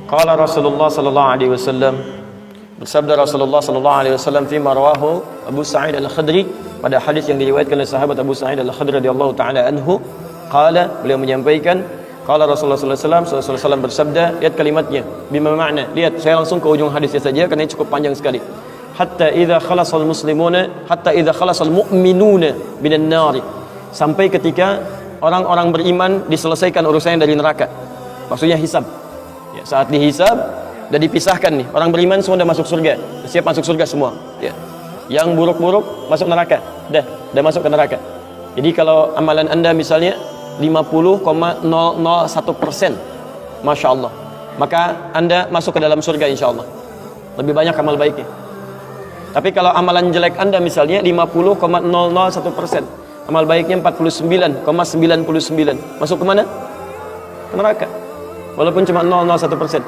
Qala Rasulullah sallallahu alaihi wasallam, bersabda Rasulullah sallallahu alaihi wasallam fi rawahu Abu Sa'id Al-Khudri, pada hadis yang diriwayatkan oleh sahabat Abu Sa'id Al-Khudri radhiyallahu taala anhu, qala, beliau menyampaikan, qala Rasulullah sallallahu alaihi wasallam bersabda, lihat kalimatnya, bima makna, lihat saya langsung ke ujung hadisnya saja karena ini cukup panjang sekali. Hatta idza khalasal muslimuna, hatta idza khalasal mu'minuna minan nar, sampai ketika orang-orang beriman diselesaikan urusannya dari neraka, maksudnya hisab ya, saat dihisab dan dipisahkan nih, orang beriman semua sudah masuk surga, siap masuk surga semua ya. Yang buruk-buruk masuk neraka, dah masuk ke neraka. Jadi kalau amalan anda misalnya 50,001%, Masya Allah, maka anda masuk ke dalam surga insya Allah, lebih banyak amal baiknya. Tapi kalau amalan jelek anda misalnya 50,001%, amal baiknya 49,99, masuk ke mana? Ke neraka, walaupun cuma 0,01%.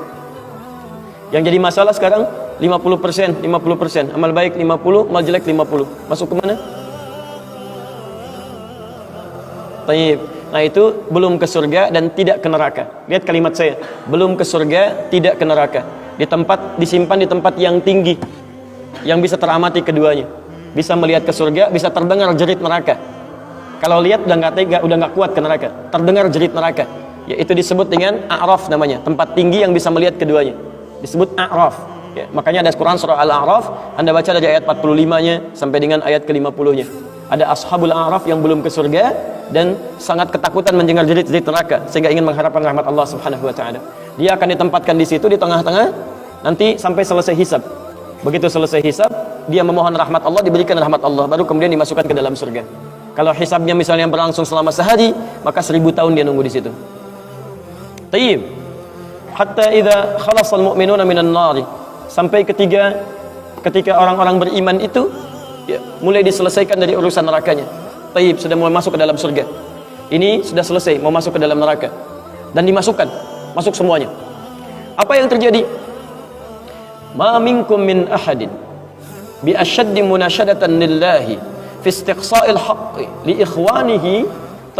Yang jadi masalah sekarang 50%, amal baik 50, amal jelek 50, masuk ke mana? Taib. Nah itu belum ke surga dan tidak ke neraka. Lihat kalimat saya, belum ke surga, tidak ke neraka. Disimpan di tempat yang tinggi, yang bisa teramati keduanya, bisa melihat ke surga, bisa terdengar jerit neraka. Kalau lihat udah nggak tega, udah nggak kuat ke neraka, terdengar jerit neraka, yaitu disebut dengan A'raf namanya, tempat tinggi yang bisa melihat keduanya, disebut A'raf ya. Makanya ada Quran surah Al-A'raf, anda baca dari ayat 45-nya sampai dengan ayat ke-50-nya. Ada ashabul A'raf yang belum ke surga dan sangat ketakutan mendengar jerit-jerit neraka, sehingga ingin mengharapkan rahmat Allah subhanahu wa ta'ala. Dia akan ditempatkan di situ, di tengah-tengah, nanti sampai selesai hisab. Begitu selesai hisab, dia memohon rahmat Allah, diberikan rahmat Allah, baru kemudian dimasukkan ke dalam surga. Kalau hisabnya misalnya berlangsung selama sehari, maka 1000 tahun dia nunggu di situ. Tayyib. Hatta idza khalasal mu'minuna minan nar, sampai ketika orang-orang beriman itu ya, mulai diselesaikan dari urusan nerakanya. Tayyib, sudah mulai masuk ke dalam surga. Ini sudah selesai, mau masuk ke dalam neraka. Dan dimasukkan, masuk semuanya. Apa yang terjadi? Ma minkum min ahadin bi ashaddi munashadatan lillahi fi istiqsa'il haqqi li ikhwanihi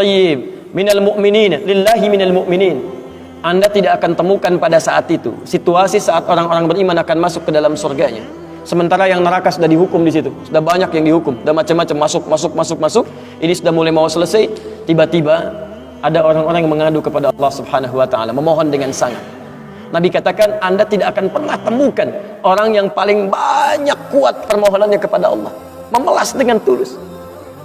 tayyib minal mu'minin lillahi minal mu'minin. Anda tidak akan temukan pada saat itu situasi saat orang-orang beriman akan masuk ke dalam surganya, sementara yang neraka sudah dihukum di situ, sudah banyak yang dihukum, sudah macam-macam masuk. Ini sudah mulai mau selesai, tiba-tiba ada orang-orang yang mengadu kepada Allah subhanahu wa ta'ala, memohon dengan sangat. Nabi katakan, Anda tidak akan pernah temukan orang yang paling banyak kuat permohonannya kepada Allah, memelas dengan tulus.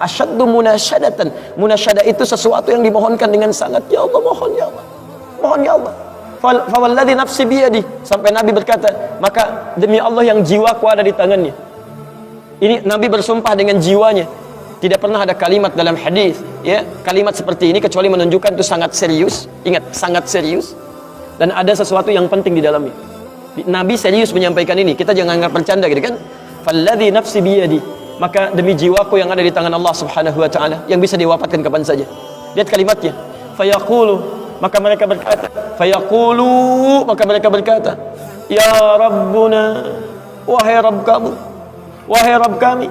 Asyaddu munasyadatan, munasyadah itu sesuatu yang dimohonkan dengan sangat. Ya Allah, mohon ya Allah, mohon ya Allah. Fawalladzi nafsi biyadi, sampai Nabi berkata, maka demi Allah yang jiwaku ada di tangannya. Ini Nabi bersumpah dengan jiwanya. Tidak pernah ada kalimat dalam hadis ya, kalimat seperti ini kecuali menunjukkan itu sangat serius. Ingat, sangat serius, dan ada sesuatu yang penting di dalamnya. Nabi serius menyampaikan ini, kita jangan anggap bercanda gitu kan. Falladzi nafsi biyadi, maka demi jiwaku yang ada di tangan Allah subhanahu wa ta'ala, yang bisa diwafatkan kapan saja. Lihat kalimatnya, fayaqulu, maka mereka berkata, fayaqulu, maka mereka berkata, ya Rabbuna, wahai Rabb kamu, wahai Rabb kami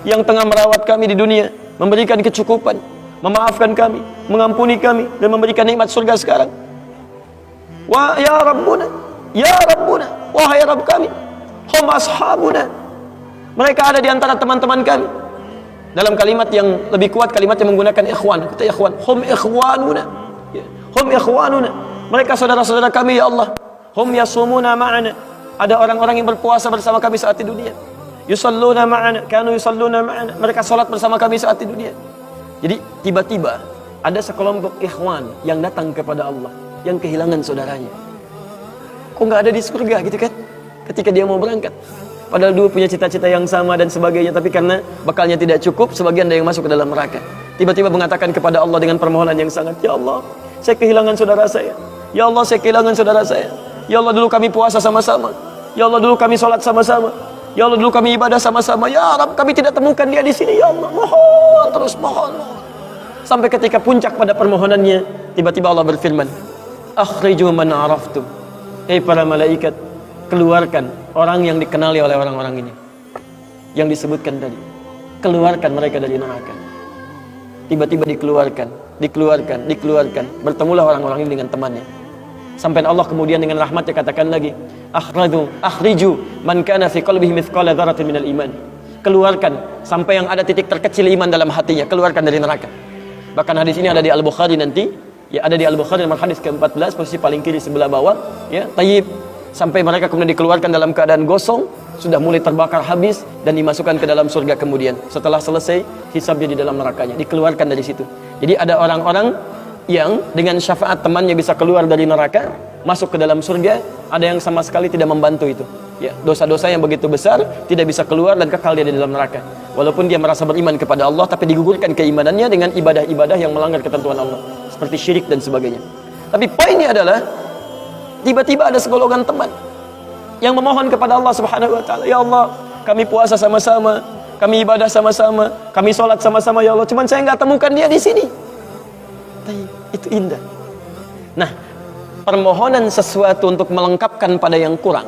yang tengah merawat kami di dunia, memberikan kecukupan, memaafkan kami, mengampuni kami, dan memberikan nikmat surga sekarang. Wa ya Rabbuna, ya Rabbuna, wahai Rabb kami, hum ashabuna, mereka ada di antara teman-teman kami. Dalam kalimat yang lebih kuat, kalimat yang menggunakan ikhwan, kata ikhwan, hum ikhwanuna, hum ikhwanuna, mereka saudara-saudara kami ya Allah. Hum yasumuna ma'ana, ada orang-orang yang berpuasa bersama kami saat di dunia. Yusalluna ma'ana, kanu yusalluna ma'ana, mereka salat bersama kami saat di dunia. Jadi tiba-tiba ada sekelompok ikhwan yang datang kepada Allah, yang kehilangan saudaranya. Kok nggak ada di surga gitu kan, ketika dia mau berangkat, padahal dua punya cita-cita yang sama dan sebagainya, tapi karena bekalnya tidak cukup, sebagian ada yang masuk ke dalam neraka. Tiba-tiba mengatakan kepada Allah dengan permohonan yang sangat, ya Allah, saya kehilangan saudara saya. Ya Allah, saya kehilangan saudara saya. Ya Allah, dulu kami puasa sama-sama. Ya Allah, dulu kami sholat sama-sama. Ya Allah, dulu kami ibadah sama-sama. Ya Rabb, kami tidak temukan dia di sini. Ya Allah, mohon, terus mohon. Sampai ketika puncak pada permohonannya, tiba-tiba Allah berfirman, akhriju man araftum. Para malaikat, keluarkan orang yang dikenali oleh orang-orang ini, yang disebutkan tadi. Keluarkan mereka dari neraka. Tiba-tiba dikeluarkan. Bertemulah orang-orang ini dengan temannya. Sampai Allah kemudian dengan rahmatnya katakan lagi, akhriju man kana fi qalbihi mithqala dzarratin minal iman. Keluarkan sampai yang ada titik terkecil iman dalam hatinya, keluarkan dari neraka. Bahkan hadis ini ada di Al-Bukhari nanti, ya ada di Al-Bukhari nomor hadis ke-14 posisi paling kiri sebelah bawah, ya, tayyib, sampai mereka kemudian dikeluarkan dalam keadaan gosong, sudah mulai terbakar habis dan dimasukkan ke dalam surga kemudian. Setelah selesai hisabnya di dalam nerakanya, dikeluarkan dari situ. Jadi ada orang-orang yang dengan syafaat temannya bisa keluar dari neraka, masuk ke dalam surga, ada yang sama sekali tidak membantu itu. Ya, dosa-dosa yang begitu besar tidak bisa keluar dan kekal dia di dalam neraka. Walaupun dia merasa beriman kepada Allah, tapi digugurkan keimanannya dengan ibadah-ibadah yang melanggar ketentuan Allah, seperti syirik dan sebagainya. Tapi poinnya adalah tiba-tiba ada segolongan teman yang memohon kepada Allah Subhanahu wa taala, "Ya Allah, kami puasa sama-sama, kami ibadah sama-sama, kami sholat sama-sama ya Allah, cuman saya nggak temukan dia di sini." Itu indah. Nah, permohonan sesuatu untuk melengkapkan pada yang kurang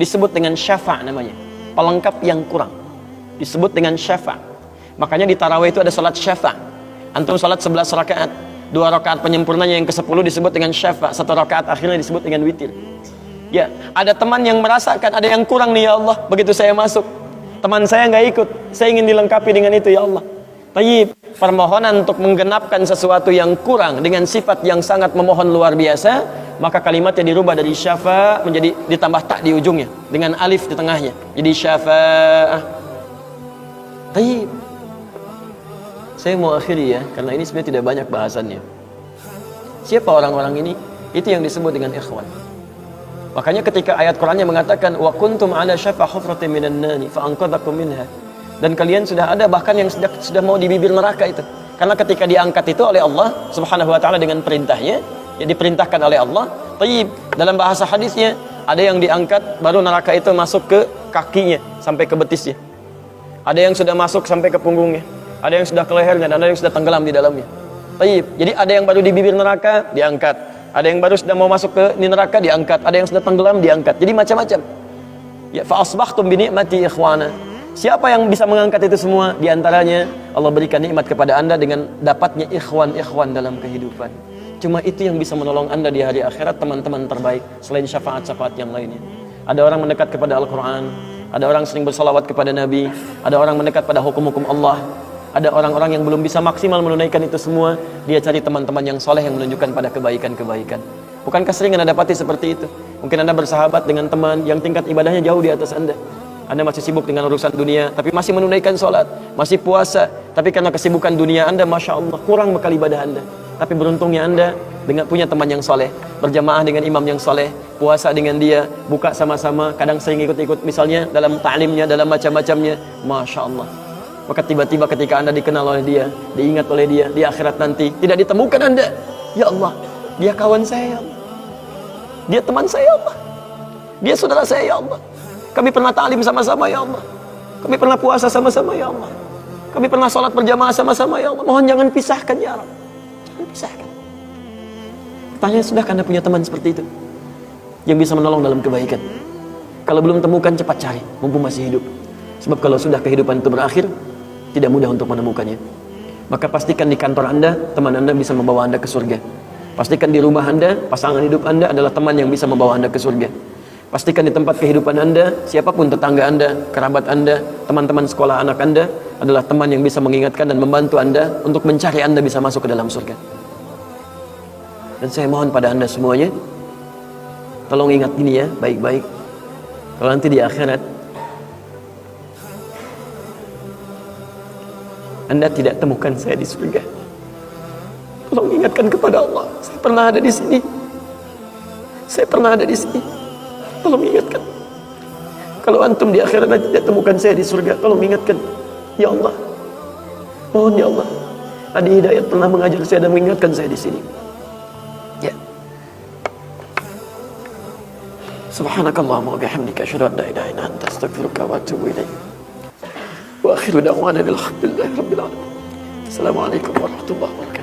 disebut dengan syafa' namanya. Pelengkap yang kurang disebut dengan syafa'. Makanya di tarawih itu ada salat syafa'. Antum salat 11 rakaat, 2 rakaat penyempurnanya yang ke-10 disebut dengan syafa', 1 rakaat akhirnya disebut dengan witir. Ya, ada teman yang merasakan ada yang kurang nih ya Allah, begitu saya masuk, teman saya nggak ikut, saya ingin dilengkapi dengan itu ya Allah. Tayyib, permohonan untuk menggenapkan sesuatu yang kurang dengan sifat yang sangat memohon luar biasa, maka kalimatnya dirubah dari syafa' menjadi ditambah tak di ujungnya dengan alif di tengahnya, jadi syafa'ah. Tayyib, saya mau akhiri ya, karena ini sebenarnya tidak banyak bahasannya. Siapa orang-orang ini? Itu yang disebut dengan ikhwan. Makanya ketika ayat Qur'annya mengatakan wa kuntum ala syafa hufratin minan nari fa anqadhakum minha, dan kalian sudah ada bahkan yang sudah mau di bibir neraka itu. Karena ketika diangkat itu oleh Allah Subhanahu wa taala dengan perintahnya, ya diperintahkan oleh Allah. Tayyib, dalam bahasa hadisnya ada yang diangkat baru neraka itu masuk ke kakinya sampai ke betisnya. Ada yang sudah masuk sampai ke punggungnya, ada yang sudah ke lehernya, dan ada yang sudah tenggelam di dalamnya. Tayyib, jadi ada yang baru di bibir neraka diangkat, ada yang baru sudah mau masuk ke neraka diangkat, ada yang sudah tenggelam diangkat. Jadi macam-macam. Ya, fa asbahtum bi ni'mati ikhwana. Siapa yang bisa mengangkat itu semua? Di antaranya Allah berikan nikmat kepada Anda dengan dapatnya ikhwan-ikhwan dalam kehidupan. Cuma itu yang bisa menolong Anda di hari akhirat, teman-teman terbaik selain syafaat-syafaat yang lainnya. Ada orang mendekat kepada Al-Quran, ada orang sering bersalawat kepada Nabi, ada orang mendekat pada hukum-hukum Allah, ada orang-orang yang belum bisa maksimal menunaikan itu semua, dia cari teman-teman yang soleh yang menunjukkan pada kebaikan-kebaikan. Bukankah sering Anda dapati seperti itu? Mungkin Anda bersahabat dengan teman yang tingkat ibadahnya jauh di atas Anda. Anda masih sibuk dengan urusan dunia, tapi masih menunaikan sholat, masih puasa, tapi karena kesibukan dunia Anda, Masya Allah, kurang bekal ibadah Anda. Tapi beruntungnya Anda dengan punya teman yang soleh, berjamaah dengan imam yang soleh, puasa dengan dia, buka sama-sama, kadang sering ikut-ikut misalnya dalam ta'limnya, dalam macam-macamnya, Masya Allah. Maka tiba-tiba ketika Anda dikenal oleh dia, diingat oleh dia, di akhirat nanti, tidak ditemukan Anda, ya Allah, dia kawan saya ya Allah, dia teman saya ya Allah, dia saudara saya ya Allah, kami pernah ta'lim sama-sama ya Allah, kami pernah puasa sama-sama ya Allah, kami pernah sholat berjamaah sama-sama ya Allah, mohon jangan pisahkan ya Allah, jangan pisahkan. Pertanyaan, sudahkah Anda punya teman seperti itu yang bisa menolong dalam kebaikan? Kalau belum temukan, cepat cari mumpung masih hidup, sebab kalau sudah kehidupan itu berakhir, tidak mudah untuk menemukannya. Maka pastikan di kantor Anda, teman Anda bisa membawa Anda ke surga. Pastikan di rumah Anda, pasangan hidup Anda adalah teman yang bisa membawa Anda ke surga. Pastikan di tempat kehidupan Anda, siapapun tetangga Anda, kerabat Anda, teman-teman sekolah anak Anda adalah teman yang bisa mengingatkan dan membantu Anda untuk mencari Anda bisa masuk ke dalam surga. Dan saya mohon pada Anda semuanya, tolong ingat ini ya, baik-baik. Kalau nanti di akhirat Anda tidak temukan saya di surga, tolong ingatkan kepada Allah, saya pernah ada di sini, saya pernah ada di sini. Tolong ingatkan. Kalau antum di akhirat tidak temukan saya di surga, tolong ingatkan. Ya Allah, mohon ya Allah, Adi Hidayat pernah mengajar saya dan mengingatkan saya di sini. Ya. Subhanakallahumma wa bihamdika asyhadu an la ilaha illa anta astaghfiruka wa atubu ilaik. Wa akhiru da'wana alhamdulillahi rabbil alamin. Assalamualaikum warahmatullahi wabarakatuh.